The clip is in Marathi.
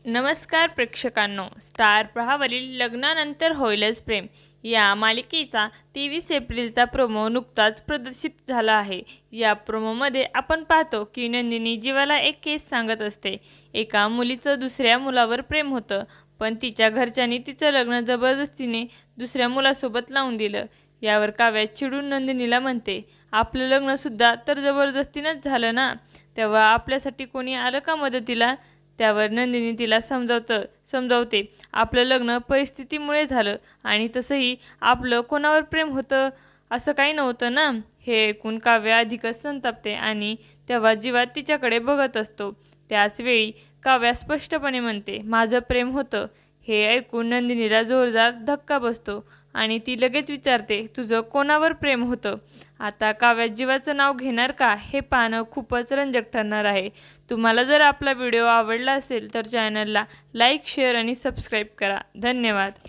नमस्कार प्रेक्षकांनो, स्टार प्रवाहावरील लग्नानंतर होईलच प्रेम या मालिकेचा 23 एप्रिलचा प्रोमो नुकताच प्रदर्शित झाला आहे। या प्रोमोमध्ये आपण पाहतो की नंदिनी जीवाला एक केस सांगत असते। एका मुलीचं दुसऱ्या मुलावर प्रेम होतं, पण तिच्या घरच्यांनी तिचं लग्न जबरदस्तीने दुसऱ्या मुलासोबत लावून दिलं। यावर काव्या चिडून नंदिनीला म्हणते, आपलं लग्नसुद्धा तर जबरदस्तीनंच झालं ना, तेव्हा आपल्यासाठी कोणी आलं का मदतीला? त्यावर नंदिनी तिला समजावते, आपलं लग्न परिस्थितीमुळे झालं आणि तसंही आपलं कोणावर प्रेम होतं असं काही नव्हतं ना। हे ऐकून काव्या अधिकच संतापते आणि तेव्हा जीवात तिच्याकडे बघत असतो। त्याचवेळी काव्या स्पष्टपणे म्हणते, माझं प्रेम होतं। हे ऐकून नंदिनीला जोरदार धक्का बसतो आणि ती लगेच विचारते, तुझं कोणावर प्रेम होतं? आता काव्या जीवाचं नाव घेणार का हे पाहणं खूपच रंजक ठरणार आहे। तुम्हाला जर आपला व्हिडिओ आवडला असेल तर चॅनलला लाईक, शेअर आणि सबस्क्राईब करा। धन्यवाद।